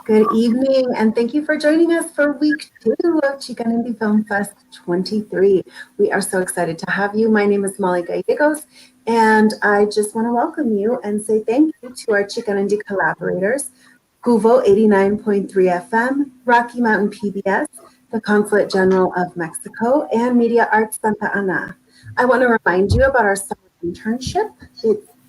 Good evening, and thank you for joining us for week 2 of XicanIndie FilmFest XXIII. We are so excited to have you. My name is Molly Gallegos, and I just want to welcome you and say thank you to our XicanIndie collaborators, Cuvo 89.3 FM, Rocky Mountain PBS, the Consulate General of Mexico, and Media Arts Santa Ana. I want to remind you about our summer internship.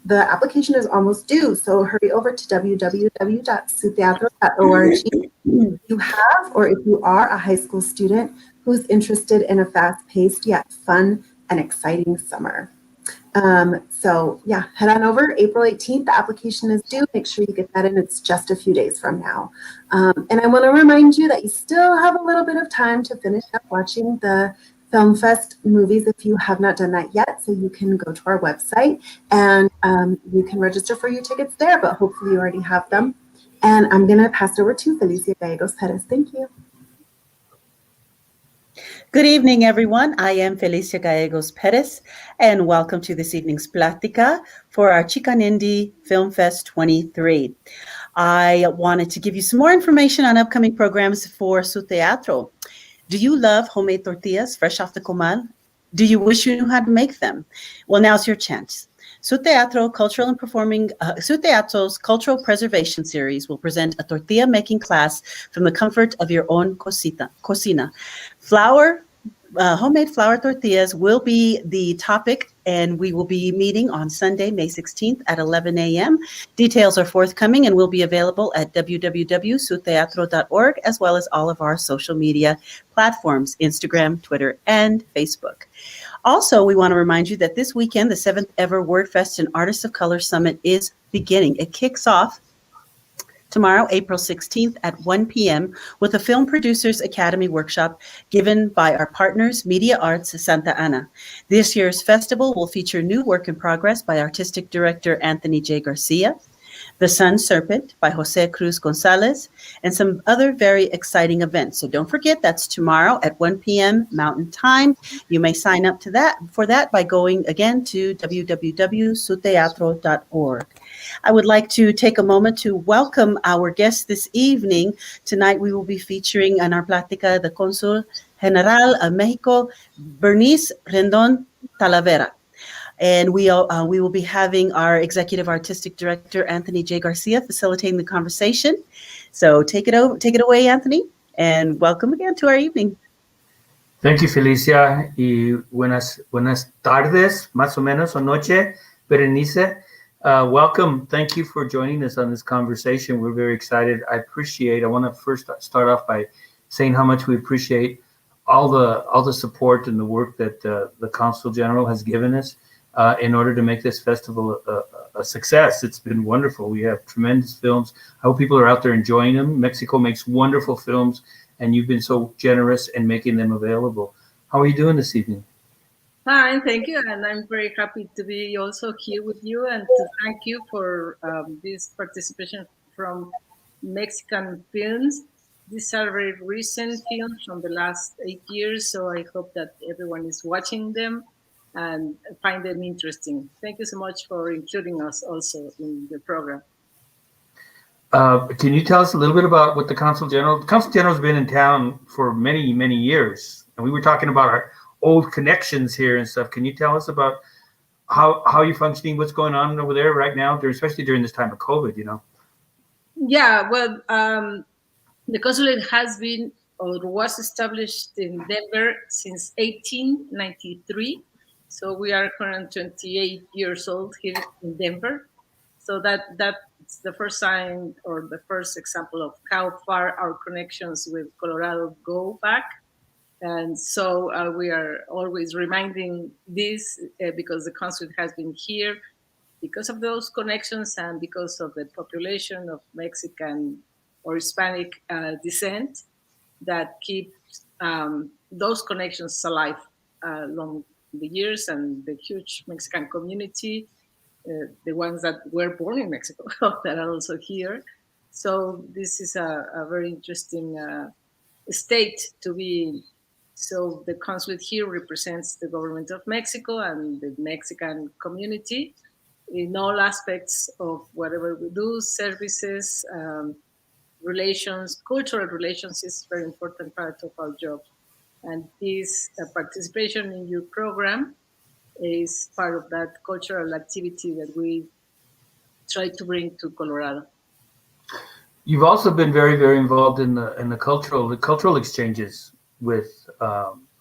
The application is almost due, so hurry over to www.suteatro.org. If you have, or if you are a high school student who's interested in a fast-paced yet fun and exciting summer. Head on over. April 18th, the application is due. Make sure you get that in. It's just a few days from now. And I want to remind you that you still have a little bit of time to finish up watching the FilmFest movies if you have not done that yet. So you can go to our website and you can register for your tickets there, but hopefully you already have them. And I'm going to pass it over to Felicia Gallegos Perez. Thank you. Good evening, everyone. I am Felicia Gallegos Perez, and welcome to this evening's Platica for our XicanIndie FilmFest XXIII. I wanted to give you some more information on upcoming programs for Su Teatro. Do you love homemade tortillas fresh off the comal? Do you wish you knew how to make them? Well, now's your chance. Su Teatro's Cultural Preservation Series will present a tortilla making class from the comfort of your own cocina. Homemade flour tortillas will be the topic, and we will be meeting on Sunday, May 16th at 11 a.m. Details are forthcoming and will be available at www.suteatro.org, as well as all of our social media platforms, Instagram, Twitter, and Facebook. Also, we want to remind you that this weekend, the 7th ever WordFest and Artists of Color Summit is beginning. It kicks off tomorrow, April 16th at 1 p.m. with a Film Producers Academy workshop given by our partners, Media Arts Santa Ana. This year's festival will feature new work in progress by artistic director Anthony J. Garcia, The Sun Serpent by Jose Cruz Gonzalez, and some other very exciting events. So don't forget, that's tomorrow at 1 p.m. Mountain Time. You may sign up for that by going again to www.suteatro.org. I would like to take a moment to welcome our guests this evening. Tonight we will be featuring on our Platica the Consul General of Mexico, Bernice Rendon Talavera. And we will be having our Executive Artistic Director, Anthony J. Garcia, facilitating the conversation. So take it away, Anthony, and welcome again to our evening. Thank you, Felicia, y buenas tardes, más o menos, o noche, Berenice. Welcome. Thank you for joining us on this conversation. We're very excited. I want to first start off by saying how much we appreciate all the support and the work that the Consul General has given us in order to make this festival a success. It's been wonderful. We have tremendous films. I hope people are out there enjoying them. Mexico makes wonderful films, and you've been so generous in making them available. How are you doing this evening? Fine, thank you, and I'm very happy to be also here with you and to thank you for this participation from Mexican films. These are very recent films from the last 8 years, so I hope that everyone is watching them and find them interesting. Thank you so much for including us also in the program. Can you tell us a little bit about what the Consul General? The Consul General has been in town for many, many years, and we were talking about our old connections here and stuff. Can you tell us about how you're functioning, what's going on over there right now, especially during this time of COVID, you know? Yeah, well, the consulate has been or was established in Denver since 1893. So we are currently 28 years old here in Denver. So that's the first sign or the first example of how far our connections with Colorado go back. And so we are always reminding this because the consulate has been here because of those connections and because of the population of Mexican or Hispanic descent that keeps those connections alive along the years, and the huge Mexican community, the ones that were born in Mexico that are also here. So this is a very interesting state to be in. So the consulate here represents the government of Mexico and the Mexican community in all aspects of whatever we do, services, relations, cultural relations is a very important part of our job. And this participation in your program is part of that cultural activity that we try to bring to Colorado. You've also been very, very involved in the cultural exchanges with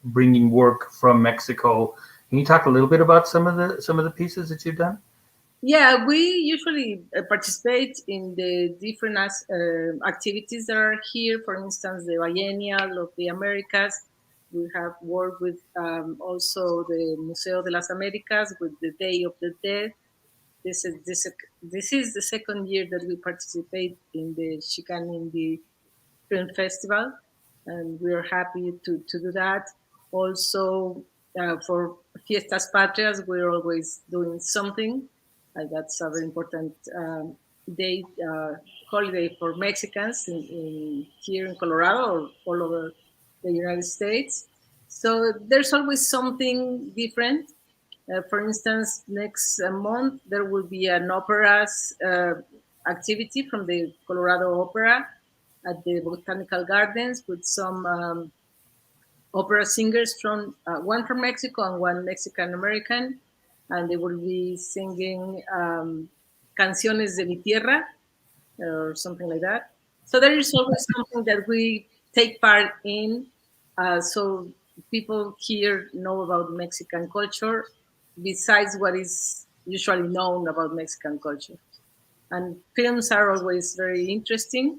bringing work from Mexico. Can you talk a little bit about some of the pieces that you've done? Yeah, we usually participate in the different activities that are here. For instance, the Biennial of the Americas. We have worked with also the Museo de las Américas with the Day of the Dead. This is the second year that we participate in the XicanIndie Film Festival, and we are happy to do that. Also, for Fiestas Patrias, we're always doing something. That's a very important day, holiday for Mexicans here in Colorado or all over the United States. So there's always something different. For instance, next month there will be an opera's activity from the Colorado Opera at the Botanical Gardens with some opera singers from one from Mexico and one Mexican American, and they will be singing canciones de mi tierra or something like that. So there is always something that we take part in, so people here know about Mexican culture besides what is usually known about Mexican culture. And films are always very interesting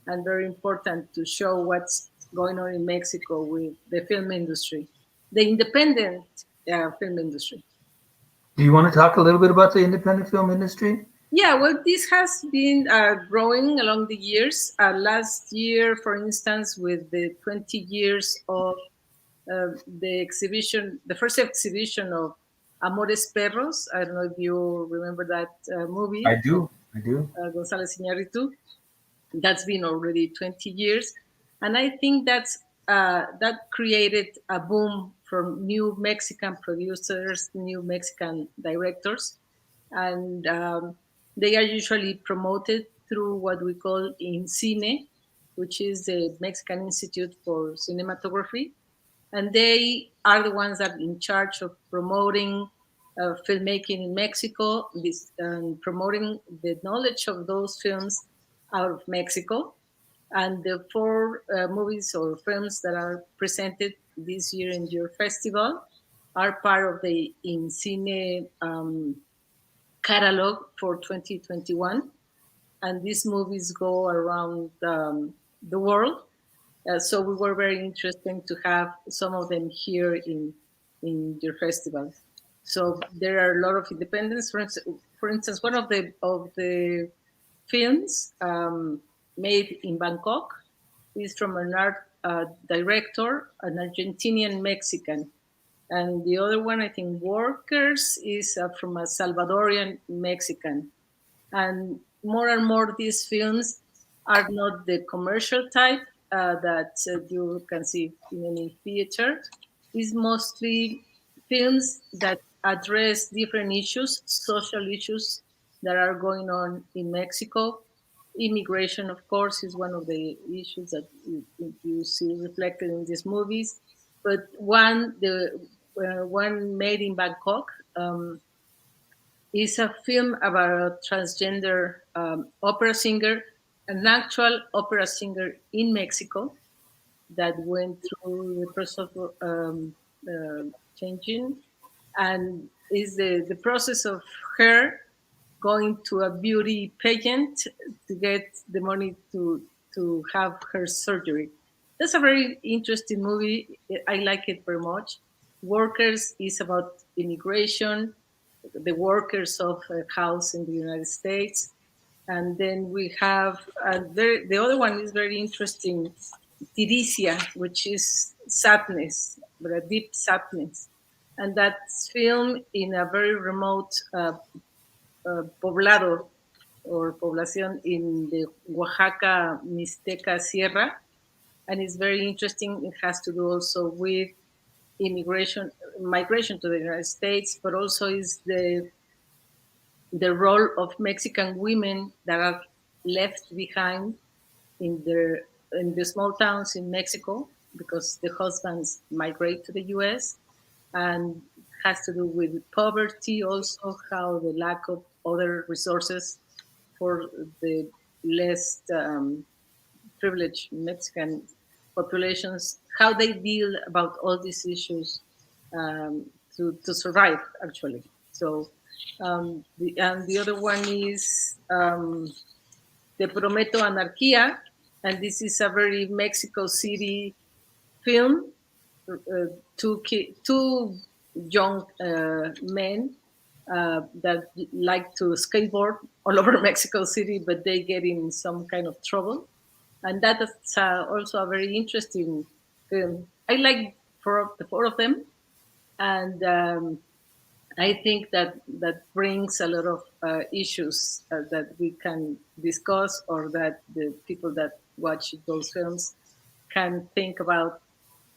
and very important to show what's going on in Mexico with the film industry, the independent film industry. Do you want to talk a little bit about the independent film industry? Yeah, well, this has been growing along the years. Last year, for instance, with the 20 years of the exhibition, the first exhibition of Amores Perros. I don't know if you remember that movie. I do. González Iñárritu. That's been already 20 years. And I think that created a boom from new Mexican producers, new Mexican directors. And they are usually promoted through what we call INCINE, which is the Mexican Institute for Cinematography. And they are the ones that are in charge of promoting filmmaking in Mexico, promoting the knowledge of those films out of Mexico. And the four movies or films that are presented this year in your festival are part of the INCINE catalog for 2021. And these movies go around the world. So we were very interested to have some of them here in your festival. So there are a lot of independents. For instance, one of the films made in Bangkok is from an art director, an Argentinian Mexican. And the other one, I think, Workers, is from a Salvadorian Mexican. And more these films are not the commercial type that you can see in any theater. It's mostly films that address different issues, social issues that are going on in Mexico. Immigration, of course, is one of the issues that you see reflected in these movies. But one made in Bangkok is a film about a transgender opera singer, an actual opera singer in Mexico that went through the process of changing, and is the process of her going to a beauty pageant to get the money to have her surgery. That's a very interesting movie. I like it very much. Workers is about immigration, the workers of a house in the United States. And then we have, the other one is very interesting, Tiricia, which is sadness, but a deep sadness. And that's filmed in a very remote poblado or población in the Oaxaca Mixteca Sierra. And it's very interesting. It has to do also with migration to the United States, but also is the the role of Mexican women that are left behind in the small towns in Mexico because the husbands migrate to the U.S. and has to do with poverty, also how the lack of other resources for the less privileged Mexican populations, how they deal about all these issues to survive, actually. So, and the other one is Te Prometo Anarquía, and this is a very Mexico City film. Two young men that like to skateboard all over Mexico City, but they get in some kind of trouble, and that is also a very interesting film. I like the four of them, and I think that brings a lot of issues that we can discuss, or that the people that watch those films can think about.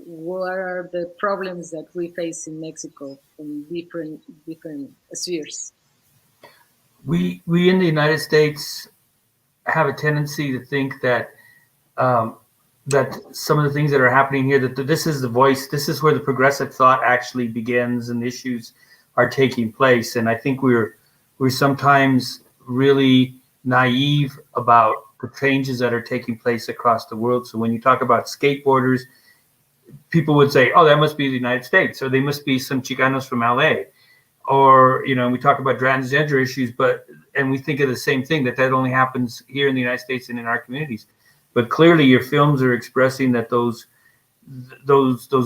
What are the problems that we face in Mexico in different spheres? We in the United States have a tendency to think that that some of the things that are happening here, that this is the voice, this is where the progressive thought actually begins and issues are taking place. And I think we're sometimes really naive about the changes that are taking place across the world. So when you talk about skateboarders, people would say, oh, that must be the United States, or they must be some Chicanos from LA. Or, you know, we talk about transgender issues, and we think of the same thing, that only happens here in the United States and in our communities. But clearly your films are expressing that those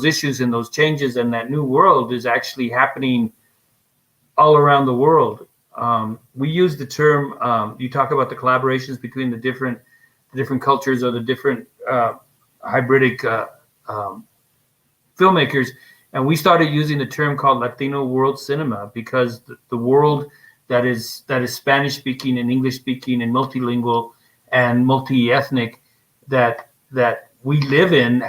issues and those changes and that new world is actually happening all around the world. We use the term, you talk about the collaborations between the different cultures or the different hybridic filmmakers, and we started using the term called Latino world cinema, because the world that is Spanish speaking and English speaking and multilingual and multi-ethnic that we live in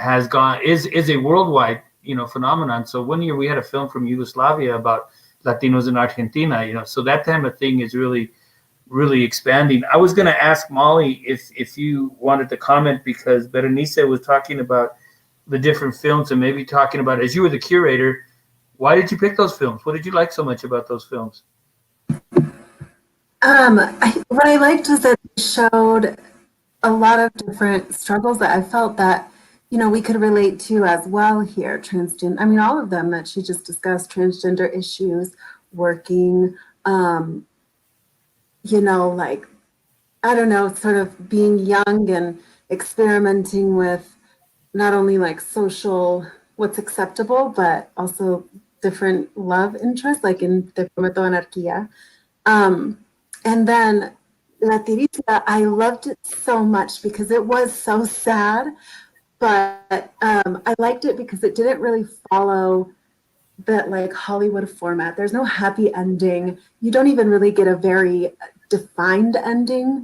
is a worldwide, you know, phenomenon. So one year we had a film from Yugoslavia about Latinos in Argentina, you know, so that kind of thing is really expanding. I was going to ask Molly if you wanted to comment, because Berenice was talking about the different films and maybe talking about, as you were the curator, why did you pick those films? What did you like so much about those films? What I liked was that they showed a lot of different struggles that I felt that, you know, we could relate to as well here. Transgender, I mean, all of them that she just discussed, transgender issues, working, you know, like, I don't know, sort of being young and experimenting with not only like social, what's acceptable, but also different love interests, like in Te Prometo Anarquía. And then La Tirita, I loved it so much because it was so sad, but I liked it because it didn't really follow that like Hollywood format. There's no happy ending. You don't even really get a very defined ending.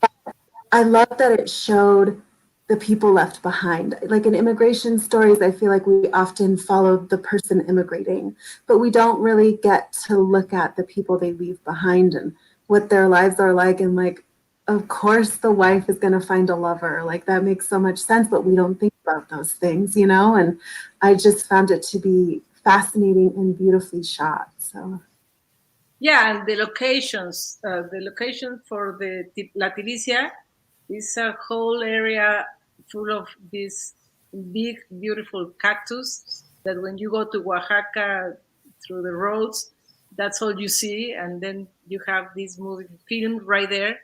But I love that it showed the people left behind. Like in immigration stories, I feel like we often follow the person immigrating, but we don't really get to look at the people they leave behind and what their lives are like. And like, of course, the wife is going to find a lover. Like that makes so much sense, but we don't think about those things, you know? And I just found it to be fascinating and beautifully shot. So. Yeah, and the locations for the La Tiricia is a whole area full of these big, beautiful cactus that when you go to Oaxaca through the roads, that's all you see. And then you have this movie filmed right there.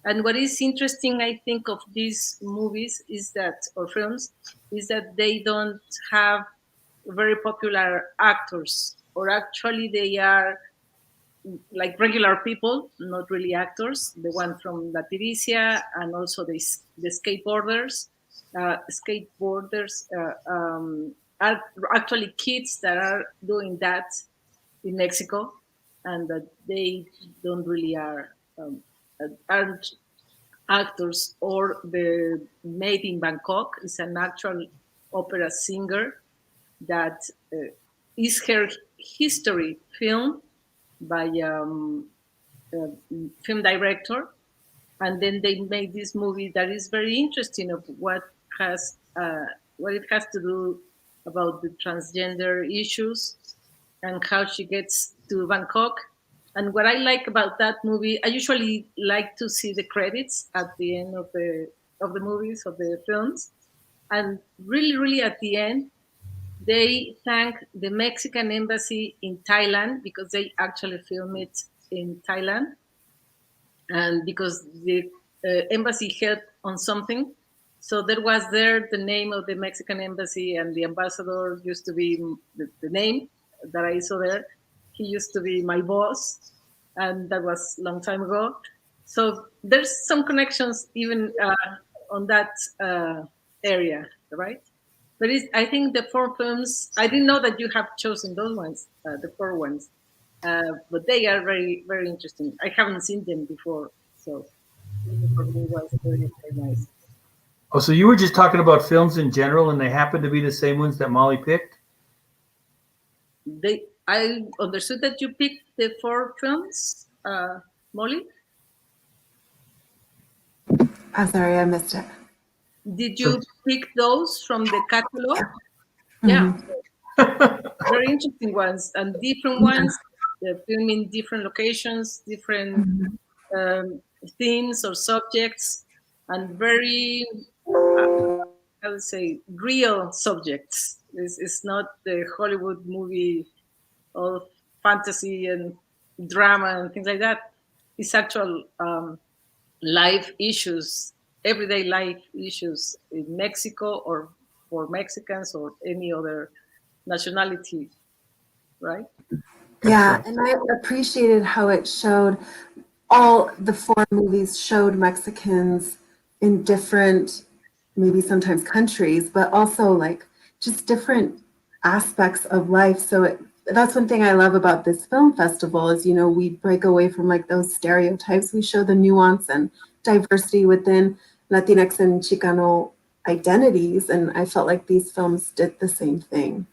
And what is interesting, I think, of these movies or films, is that they don't have very popular actors, or actually they are like regular people, not really actors. The one from La Tiricia, and also the skateboarders. Are actually kids that are doing that in Mexico, and that they don't really aren't actors. Or the Maid in Bangkok is an actual opera singer that is her history film by film director, and then they made this movie that is very interesting of has what it has to do about the transgender issues and how she gets to Bangkok. And what I like about that movie, I usually like to see the credits at the end of the movies, of the films, and really, really at the end, they thank the Mexican embassy in Thailand because they actually film it in Thailand, and because the embassy helped on something. So there was there the name of the Mexican embassy, and the ambassador used to be the name that I saw there. He used to be my boss, and that was a long time ago. So there's some connections even on that area, right? But I think the 4 films, I didn't know that you have chosen those ones, the 4 ones. But they are very, very interesting. I haven't seen them before, so for me it was very, very nice. Oh, so you were just talking about films in general, and they happen to be the same ones that Molly picked? I understood that you picked the 4 films, Molly. I'm sorry, I missed it. Did you pick those from the catalog? Mhm. Yeah, very interesting ones and different ones. They're filming different locations, different themes or subjects, and very, I would say, real subjects. It's not the Hollywood movie of fantasy and drama and things like that. It's actual life issues, everyday life issues in Mexico or for Mexicans or any other nationality, right? Yeah, and I appreciated how it showed all the 4 movies showed Mexicans in different, maybe sometimes countries, but also like just different aspects of life. So that's one thing I love about this film festival is, we break away from like those stereotypes. We show the nuance and diversity within Latinx and Chicano identities. And I felt like these films did the same thing.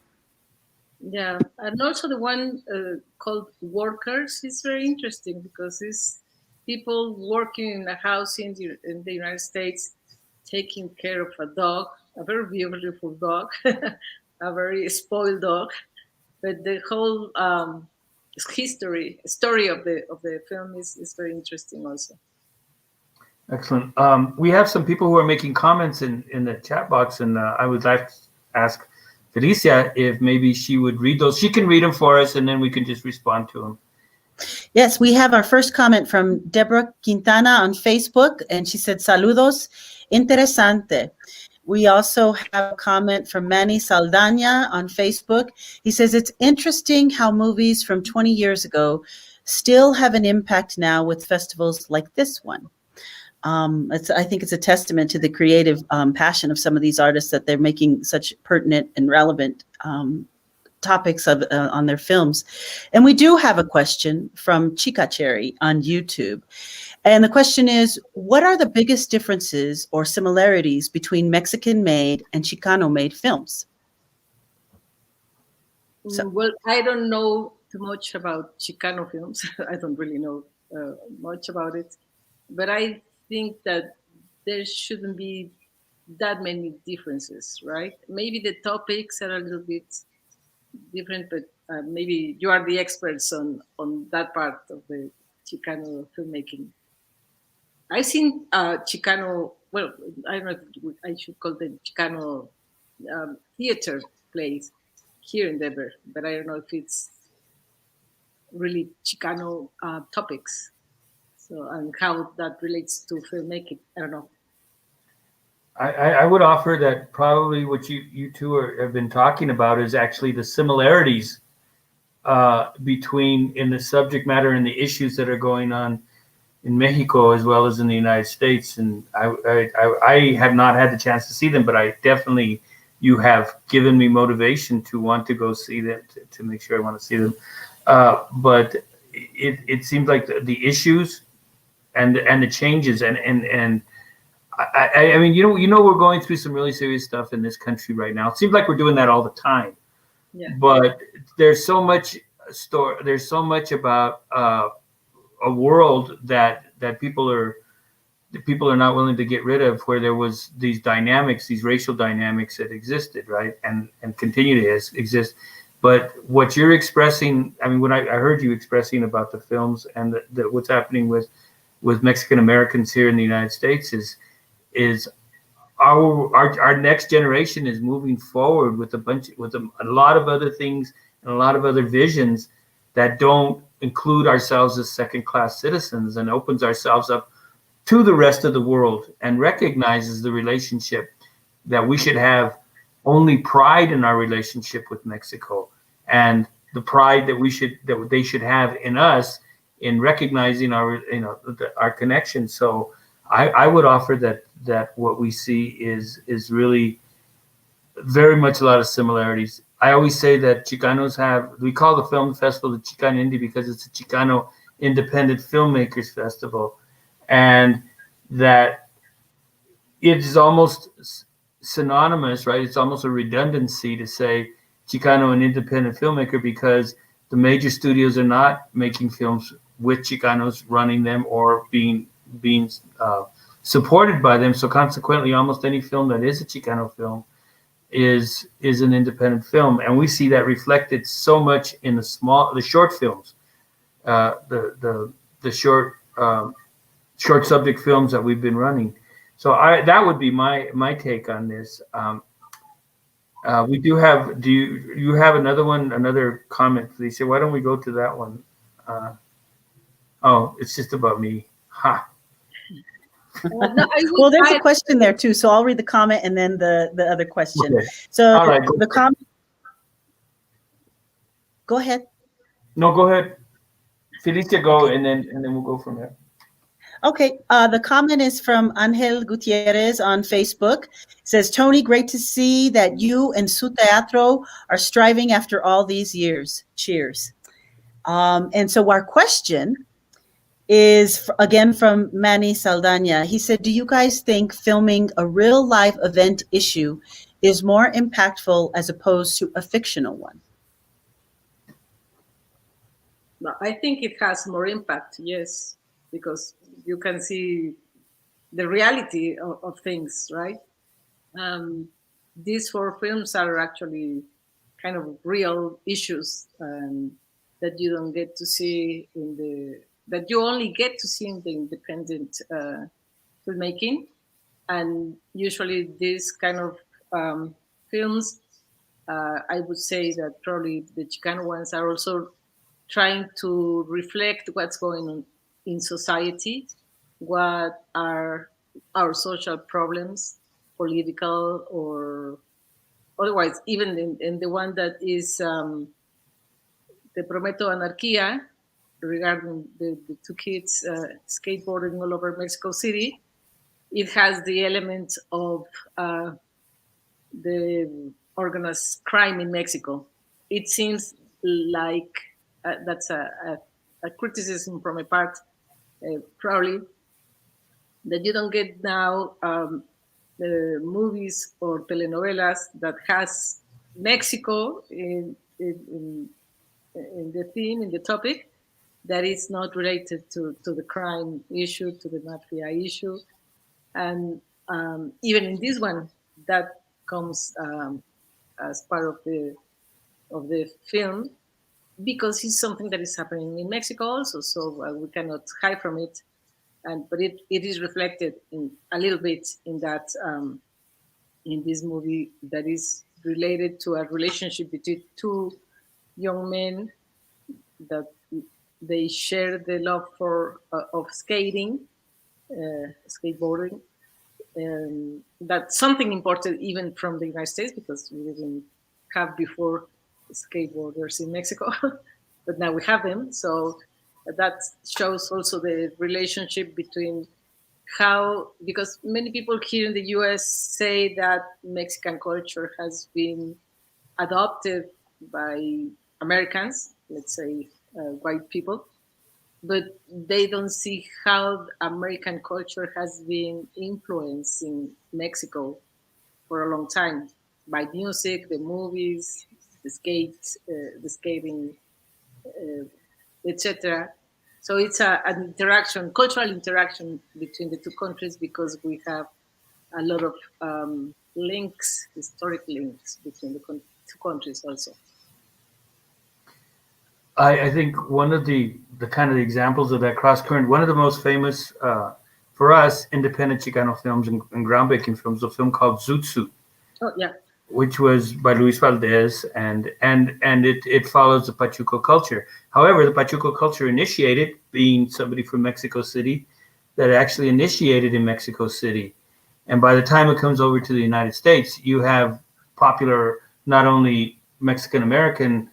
Yeah, and also the one called Workers is very interesting because it's people working in a house in the United States taking care of a dog, a very beautiful dog, a very spoiled dog. But the whole story of the film is very interesting also. Excellent. We have some people who are making comments in the chat box, and I would like to ask Felicia if maybe she would read those. She can read them for us, and then we can just respond to them. Yes, we have our first comment from Deborah Quintana on Facebook, and she said, "Saludos, interesante." We also have a comment from Manny Saldaña on Facebook. He says, "It's interesting how movies from 20 years ago still have an impact now with festivals like this one." I think it's a testament to the creative passion of some of these artists that they're making such pertinent and relevant topics on their films. And we do have a question from Chica Cherry on YouTube. And the question is, what are the biggest differences or similarities between Mexican-made and Chicano-made films? So. Well, I don't know too much about Chicano films. I don't really know much about it. But I think that there shouldn't be that many differences, right? Maybe the topics are a little bit different, but maybe you are the experts on that part of the Chicano filmmaking. I've seen Chicano, well, I don't know if I should call them Chicano theater plays here in Denver, but I don't know if it's really Chicano topics. So, and how that relates to filmmaking, I don't know. I would offer that probably what you two have been talking about is actually the similarities between in the subject matter and the issues that are going on in Mexico as well as in the United States. And I have not had the chance to see them, but I definitely, you have given me motivation to want to go see them, to make sure I want to see them. But it seems like the issues and the changes and I mean, we're going through some really serious stuff in this country right now. It seems like we're doing that all the time. Yeah. But there's so much about a world that people are not willing to get rid of, where there was these dynamics, these racial dynamics that existed, right, and continue to exist. But what you're expressing, I mean, when I heard you expressing about the films and what's happening with Mexican Americans here in the United States is our next generation is moving forward with a lot of other things and a lot of other visions that don't include ourselves as second-class citizens, and opens ourselves up to the rest of the world and recognizes the relationship that we should have only pride in our relationship with Mexico, and the pride that they should have in us in recognizing our connection. So I would offer that what we see is really very much a lot of similarities. I always say that Chicanos we call the film festival the XicanIndie because it's a Chicano independent filmmakers festival, and that it is almost synonymous, right? It's almost a redundancy to say Chicano and independent filmmaker, because the major studios are not making films with Chicanos running them or being supported by them. So consequently, almost any film that is a Chicano film is an independent film, and we see that reflected so much in the short films, the short subject films that we've been running. So that would be my take on this. We do have. Do you have another comment, Felicia? Why don't we go to that one? Oh, it's just about me. Ha. Well, there's a question there too, so I'll read the comment and then the other question. Okay. So All right, the comment. Go ahead. No, go ahead, Felicia. Go, and then we'll go from there. Okay, the comment is from Angel Gutierrez on Facebook. It says, Tony, great to see that you and Su Teatro are striving after all these years. Cheers. And so our question is, again, from Manny Saldana. He said, do you guys think filming a real life event issue is more impactful as opposed to a fictional one? I think it has more impact, yes, because you can see the reality of things, right? These 4 films are actually kind of real issues that you don't get to see that you only get to see in the independent filmmaking. And usually these kind of films, I would say that probably the Chicano ones are also trying to reflect what's going on in society, what are our social problems, political or otherwise. Even in the one that is Te Prometo Anarquía, regarding the 2 kids skateboarding all over Mexico City, it has the element of the organized crime in Mexico. It seems like that's a criticism from my part, probably, that you don't get now the movies or telenovelas that has Mexico in the theme, in the topic, that is not related to the crime issue, to the mafia issue. And even in this one, that comes as part of the film, because it's something that is happening in Mexico also, so we cannot hide from it. But it is reflected in a little bit in that in this movie, that is related to a relationship between 2 young men that they share the love for of skating, skateboarding. That's something important even from the United States, because we didn't have before skateboarders in Mexico, but now we have them. So that shows also the relationship between because many people here in the US say that Mexican culture has been adopted by Americans, let's say white people, but they don't see how American culture has been influencing Mexico for a long time by music, the movies, the skating, etc. So it's an interaction, cultural interaction between the two countries, because we have a lot of links, historic links between the two countries also. I think one of the kind of examples of that cross current, one of the most famous for us independent Chicano films and groundbreaking films, a film called Zoot Suit. Oh yeah. Which was by Luis Valdez, and it follows the Pachuco culture. However, the Pachuco culture initiated, being somebody from Mexico City, that actually initiated in Mexico City. And by the time it comes over to the United States, you have popular, not only Mexican-American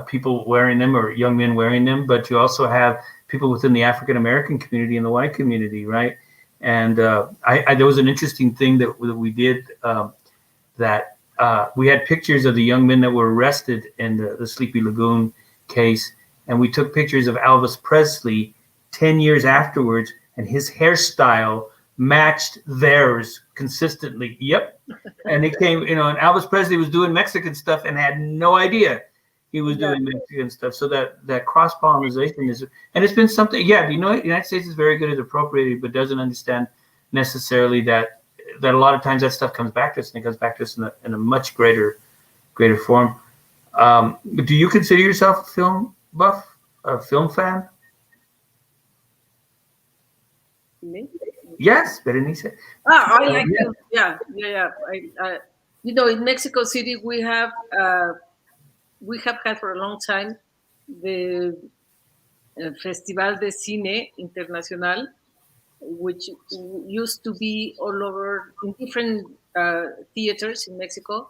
people wearing them, or young men wearing them, but you also have people within the African-American community and the white community, right? And there was an interesting thing that we did, that we had pictures of the young men that were arrested in the Sleepy Lagoon case, and we took pictures of Elvis Presley 10 years afterwards, and his hairstyle matched theirs consistently. Yep. And it came, and Elvis Presley was doing Mexican stuff and had no idea he was doing Mexican stuff. So that cross-pollination is, and it's been something, the United States is very good at appropriating, but doesn't understand necessarily that a lot of times that stuff comes back to us, and it comes back to us in a much greater form. Do you consider yourself a film buff, a film fan? Me? Yes, Berenice. I like them. Yeah. I in Mexico City we have had for a long time the Festival de Cine Internacional, which used to be all over in different theaters in Mexico,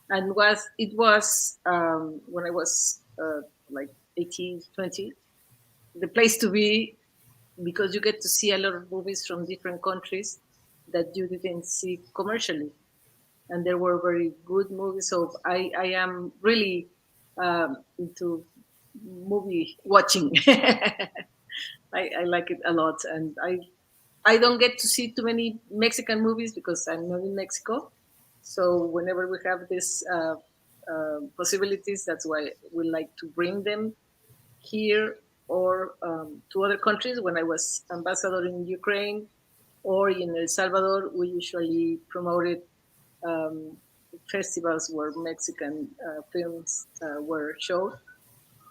and it was when I was like 18, 20, the place to be, because you get to see a lot of movies from different countries that you didn't see commercially, and there were very good movies. So I am really into movie watching. I like it a lot, and I don't get to see too many Mexican movies because I'm not in Mexico. So whenever we have these possibilities, that's why we like to bring them here or to other countries. When I was ambassador in Ukraine or in El Salvador, we usually promoted festivals where Mexican films were shown,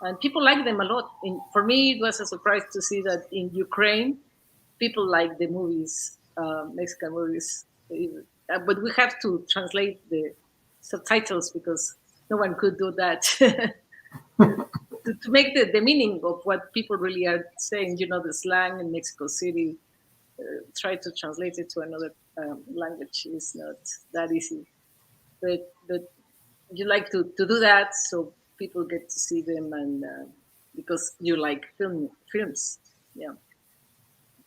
and people like them a lot. For me, it was a surprise to see that in Ukraine, people like the movies, Mexican movies, but we have to translate the subtitles because no one could do that. to make the meaning of what people really are saying, the slang in Mexico City, try to translate it to another language is not that easy. But you like to do that, so people get to see them, and because you like films. Yeah.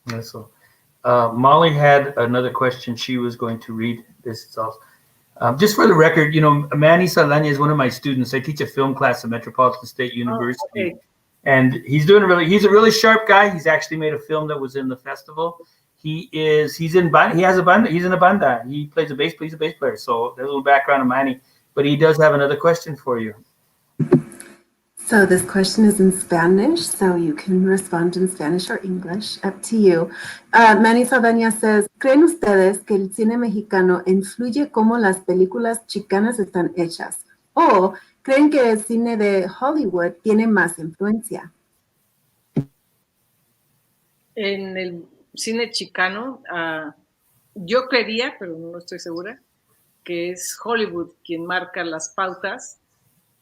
Yes. So, Molly had another question she was going to read. This is also, just for the record, Manny Saldaña is one of my students. I teach a film class at Metropolitan State University. Oh, okay. And he's a really sharp guy. He's actually made a film that was in the festival. He's in a banda. He plays a bass player. So there's a little background on Manny, but he does have another question for you. So this question is in Spanish, so you can respond in Spanish or English, up to you. Manny Saldaña says, ¿creen ustedes que el cine mexicano influye cómo las películas chicanas están hechas? ¿O creen que el cine de Hollywood tiene más influencia? En el cine chicano, yo creería, pero no estoy segura, que es Hollywood quien marca las pautas,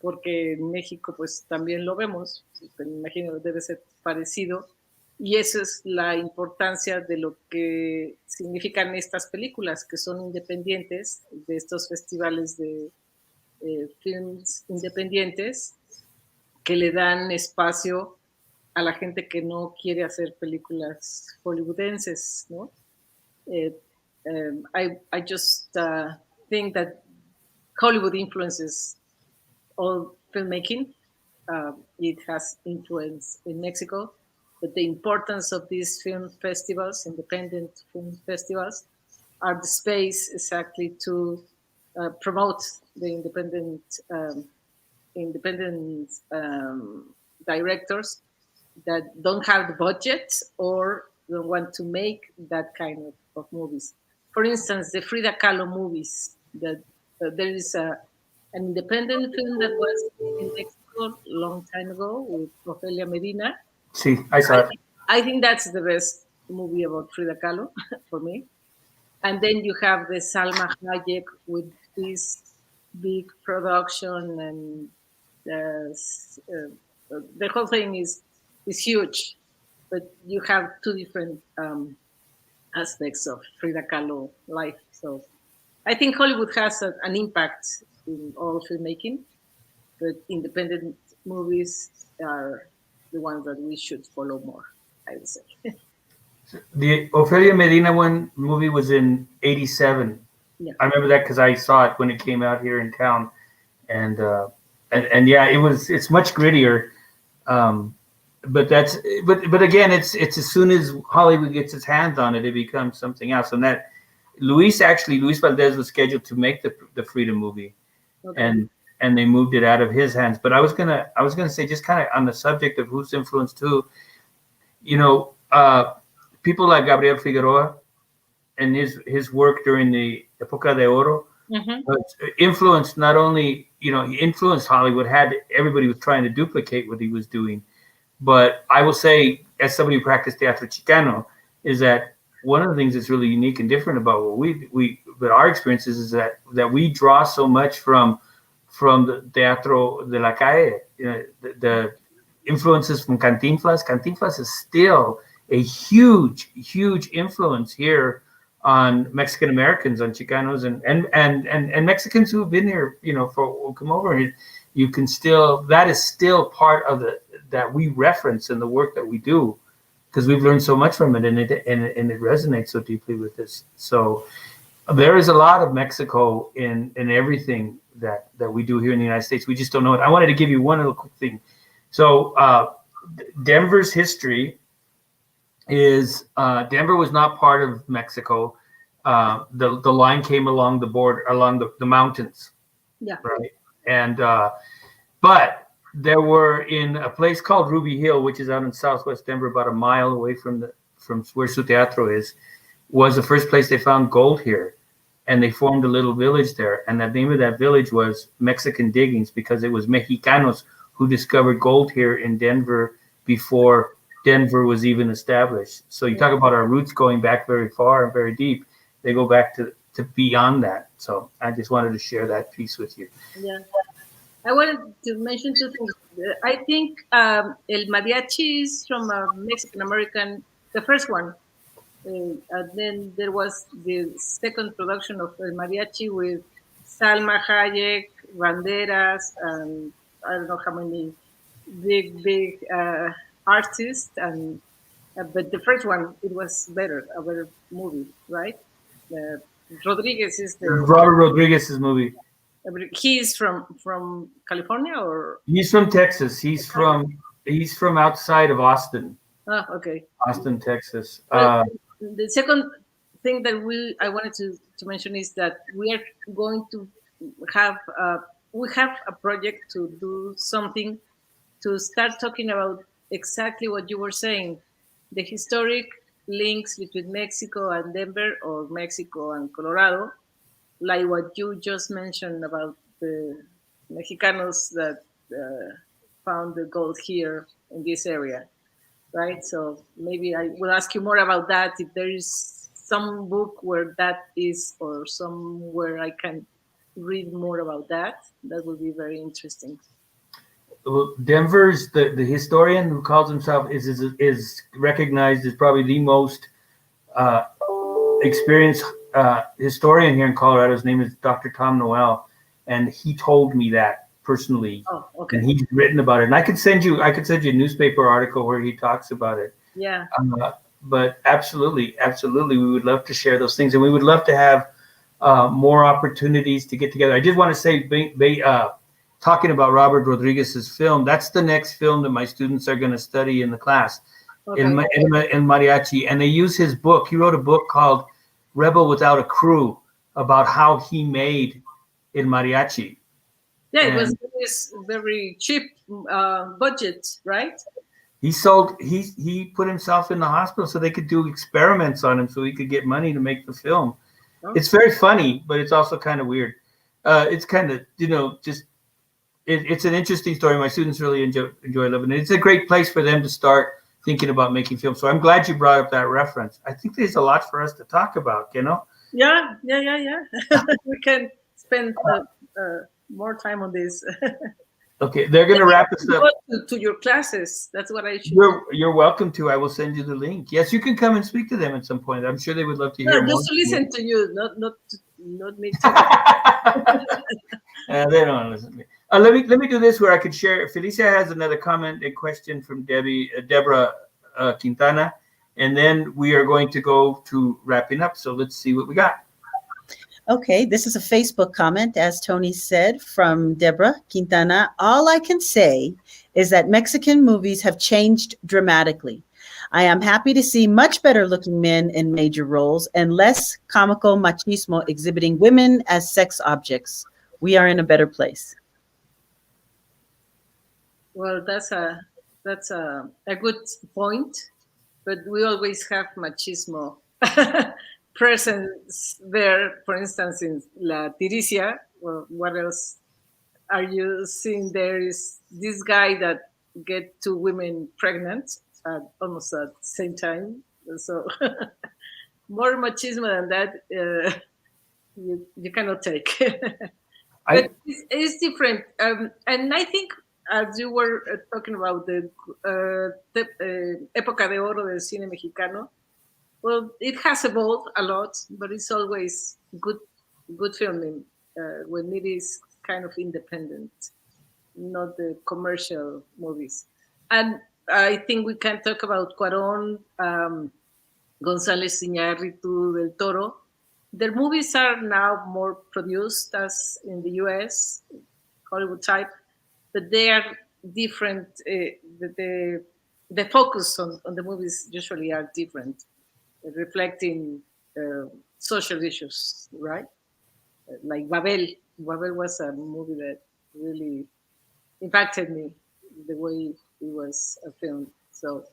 porque en México pues también lo vemos, me imagino debe ser parecido, y eso es la importancia de lo que significan estas películas, que son independientes, de estos festivales de films independientes, que le dan espacio a la gente que no quiere hacer películas hollywoodenses, ¿no? I just think that Hollywood influences all filmmaking. It has influence in Mexico, but the importance of these film festivals, independent film festivals, are the space exactly to promote the independent directors that don't have the budget or don't want to make that kind of movies. For instance, the Frida Kahlo movies. That there is an independent film that was in Mexico a long time ago with Ofelia Medina. See, I saw I it. think, I think that's the best movie about Frida Kahlo for me. And then you have the Salma Hayek with this big production, and the whole thing is huge. But you have two different aspects of Frida Kahlo life. So I think Hollywood has an impact in all filmmaking, but independent movies are the ones that we should follow more, I would say. The Ofelia Medina one movie was in '87. Yeah. I remember that because I saw it when it came out here in town, and yeah, it's much grittier. But again, it's as soon as Hollywood gets its hands on it, it becomes something else. And that Luis Valdez was scheduled to make the Freedom movie, Okay. and they moved it out of his hands. But I was gonna say, just kind of on the subject of who's influenced who, you know, people like Gabriel Figueroa and his work during the Época de Oro influenced not only, he influenced Hollywood, had everybody was trying to duplicate what he was doing. But I will say, as somebody who practiced Teatro Chicano, is that one of the things that's really unique and different about what our experiences is that we draw so much from the Teatro de la Calle, the influences from Cantinflas. Cantinflas is still a huge influence here on Mexican Americans, on Chicanos, and Mexicans who have been here, who come over. And you can still, that is still part of that we reference in the work that we do, because we've learned so much from it, and it resonates so deeply with us. So there is a lot of Mexico in everything that we do here in the United States. We just don't know it. I wanted to give you one little quick thing. So Denver's history is Denver was not part of Mexico. The line came along the border, along the mountains. Yeah. Right. And but there were in a place called Ruby Hill, which is out in southwest Denver, about a mile away from where Su Teatro is, was the first place they found gold here. And they formed a little village there. And the name of that village was Mexican Diggings, because it was Mexicanos who discovered gold here in Denver before Denver was even established. So you talk about our roots going back very far and very deep. They go back to beyond that. So I just wanted to share that piece with you. Yeah. I wanted to mention two things. I think El Mariachi is from a Mexican American, the first one. And then there was the second production of El Mariachi with Salma Hayek, Banderas, and I don't know how many big artists. And but the first one, it was better, a better movie, right? Rodriguez is the Robert Rodriguez's movie. He's from California, or He's from Texas. He's from outside of Austin. Okay. Austin, Texas. The second thing that I wanted to mention is that we are going to have a project to do something to start talking about exactly what you were saying, the historic links between Mexico and Denver, or Mexico and Colorado, like what you just mentioned about the Mexicanos that found the gold here in this area, right? So maybe I will ask you more about that. If there is some book where that is, or somewhere I can read more about that, that would be very interesting. Well, Denver's the historian who calls himself is recognized as probably the most experienced historian here in Colorado. His name is Dr. Tom Noel, and he told me that personally. Oh, okay. And he's written about it. And I could send you a newspaper article where he talks about it. Yeah. But absolutely, we would love to share those things, and we would love to have more opportunities to get together. I just want to say, talking about Robert Rodriguez's film, that's the next film that my students are going to study in the class, in mariachi, and they use his book. He wrote a book called Rebel Without a Crew, about how he made El Mariachi. Yeah, it was very cheap budget, right? he put himself in the hospital so they could do experiments on him so he could get money to make the film. Oh. It's very funny, but it's also kind of weird. It's kind of, just it's an interesting story. My students really enjoy living it. It's a great place for them to start thinking about making films. So I'm glad you brought up that reference. I think there's a lot for us to talk about, Yeah. We can spend more time on this. Okay, they're going to wrap us up. Go to your classes. That's what I should. You're welcome to. I will send you the link. Yes, you can come and speak to them at some point. I'm sure they would love to hear more. Just to listen to you, not me. They don't listen to me. Let me do this where I could share. Felicia has another comment, a question from Deborah Quintana, and then we are going to go to wrapping up. So let's see what we got. Okay, this is a Facebook comment, as Tony said, from Deborah Quintana. All I can say is that Mexican movies have changed dramatically. I am happy to see much better looking men in major roles and less comical machismo exhibiting women as sex objects. We are in a better place. Well, that's a good point, but we always have machismo presence there. For instance, in La Tiricia, well, what else are you seeing there? Is this guy that get two women pregnant almost at the same time? So more machismo than that, you cannot take. But it's different, and I think, as you were talking about the época de oro del cine mexicano, well, it has evolved a lot, but it's always good filming when it is kind of independent, not the commercial movies. And I think we can talk about Cuarón, González Iñárritu, Del Toro. Their movies are now more produced as in the US, Hollywood type, but they are different. The focus on the movies usually are different, reflecting social issues, right? Like Babel. Babel was a movie that really impacted me the way it was filmed. So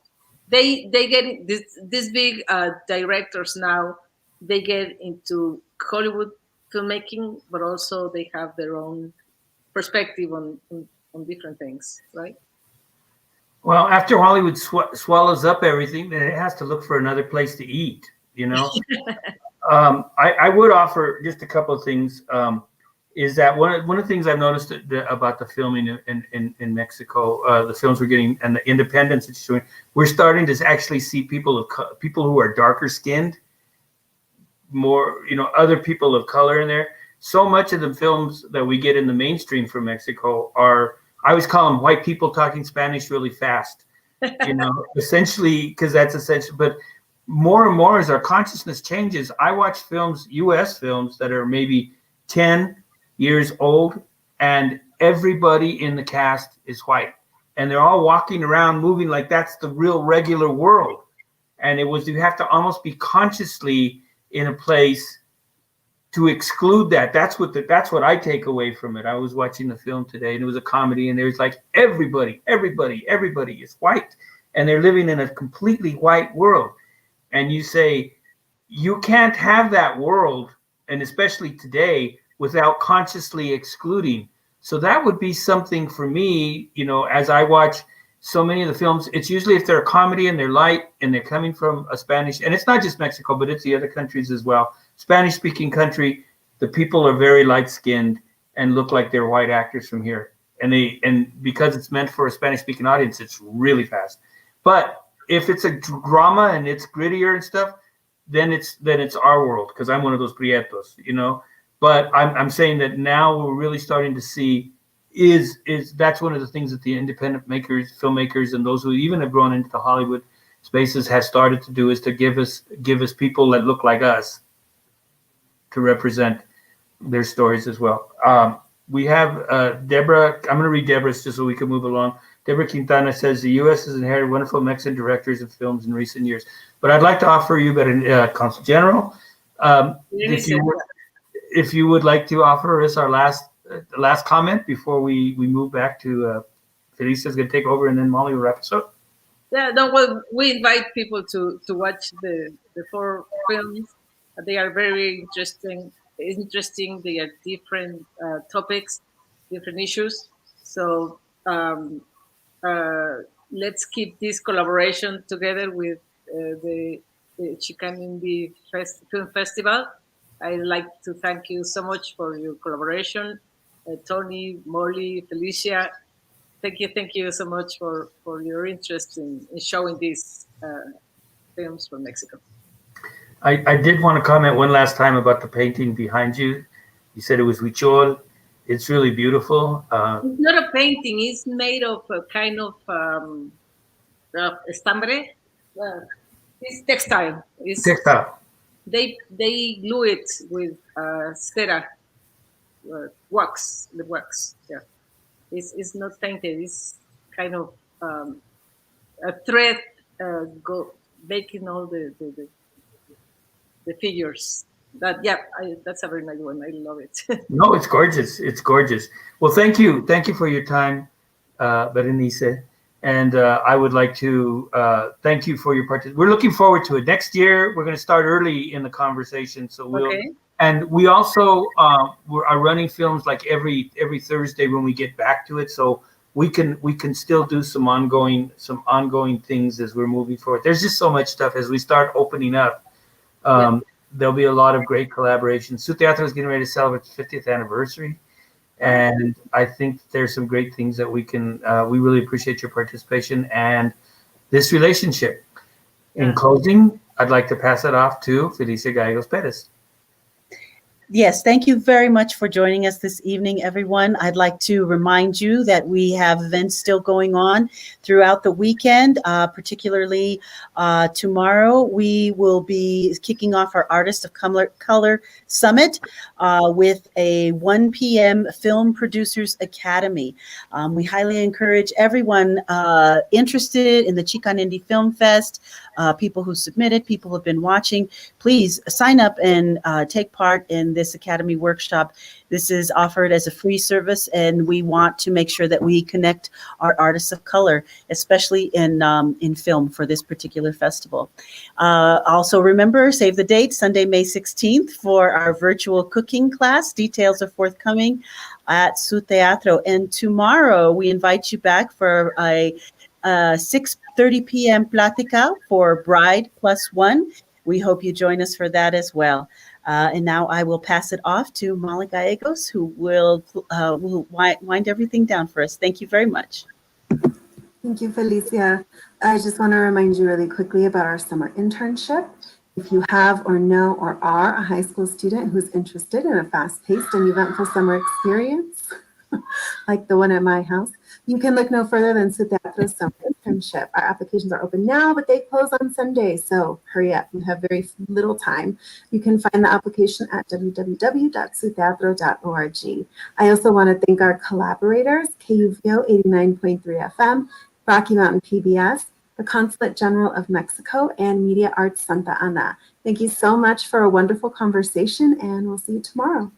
they get these big directors now. They get into Hollywood filmmaking, but also they have their own perspective on different things, right? Well, after Hollywood swallows up everything, then it has to look for another place to eat, I would offer just a couple of things. Is that one of the things I've noticed about the filming in Mexico, the films we're getting and the independence it's showing, we're starting to actually see people who are darker skinned, more, other people of color in there. So much of the films that we get in the mainstream from Mexico are, I always call them white people talking Spanish really fast, essentially, because that's essential. But more and more as our consciousness changes, I watch films, US films that are maybe 10 years old, and everybody in the cast is white. And they're all walking around moving like that's the real regular world. And you have to almost be consciously in a place to exclude that. That's what I take away from it. I was watching the film today, and it was a comedy, and there's like everybody is white, and they're living in a completely white world. And you say, you can't have that world, and especially today, without consciously excluding. So that would be something for me, as I watch so many of the films. It's usually if they're a comedy and they're light and they're coming from a Spanish, and it's not just Mexico, but it's the other countries as well. Spanish-speaking country, the people are very light-skinned and look like they're white actors from here. And because it's meant for a Spanish-speaking audience, it's really fast. But if it's a drama and it's grittier and stuff, then it's our world, because I'm one of those prietos, But I'm saying that now we're really starting to see is that's one of the things that the independent filmmakers, and those who even have grown into the Hollywood spaces has started to do, is to give us people that look like us to represent their stories as well. We have Deborah. I'm going to read Deborah's just so we can move along. Deborah Quintana says the U.S. has inherited wonderful Mexican directors and films in recent years, but I'd like to offer you, Consul General, if you would like to offer us our last comment before we move back to Felicia's going to take over, and then Molly will wrap us up. Yeah, no, well, we invite people to watch the 4 films. They are very interesting. Interesting. They are different topics, different issues. So uh, let's keep this collaboration together with the XicanIndie Film Festival. I'd like to thank you so much for your collaboration, Tony, Molly, Felicia. Thank you so much for your interest in showing these films from Mexico. I did want to comment one last time about the painting behind you. You said it was huichol. It's really beautiful. It's not a painting. It's made of a kind of estambre. It's textile. Textile. They glue it with cera, wax. The wax. Yeah. It's not painted. It's kind of a thread making all the figures. That's a very nice one. I love it. No, it's gorgeous. It's gorgeous. Well, thank you for your time, Berenice. And I would like to thank you for your participation. We're looking forward to it. Next year, we're going to start early in the conversation. So we'll. Okay. And we also are running films like every Thursday when we get back to it. So we can still do some ongoing things as we're moving forward. There's just so much stuff as we start opening up. There'll be a lot of great collaborations. Su Teatro is getting ready to celebrate its 50th anniversary. And I think there's some great things that we really appreciate your participation and this relationship. In closing, I'd like to pass it off to Felicia Gallegos Perez. Yes, thank you very much for joining us this evening, everyone. I'd like to remind you that we have events still going on throughout the weekend, particularly tomorrow. We will be kicking off our Artist of Color Summit with a 1 p.m. Film Producers Academy. We highly encourage everyone interested in the XicanIndie Film Fest, people who submitted, people who have been watching, please sign up and take part in this Academy workshop. This is offered as a free service, and we want to make sure that we connect our artists of color, especially in film for this particular festival. Also remember, save the date, Sunday, May 16th for our virtual cooking class. Details are forthcoming at Su Teatro. And tomorrow we invite you back for a 6:30 p.m. Platica for Bride Plus One. We hope you join us for that as well. And now I will pass it off to Molly Gallegos, who will wind everything down for us. Thank you very much. Thank you, Felicia. I just want to remind you really quickly about our summer internship. If you have or know or are a high school student who's interested in a fast-paced and eventful summer experience, like the one at my house, you can look no further than Su Teatro's summer internship. Our applications are open now, but they close on Sunday, so hurry up. You have very little time. You can find the application at www.suteatro.org. I also want to thank our collaborators, KUVO 89.3 FM, Rocky Mountain PBS, the Consulate General of Mexico, and Media Arts Santa Ana. Thank you so much for a wonderful conversation, and we'll see you tomorrow.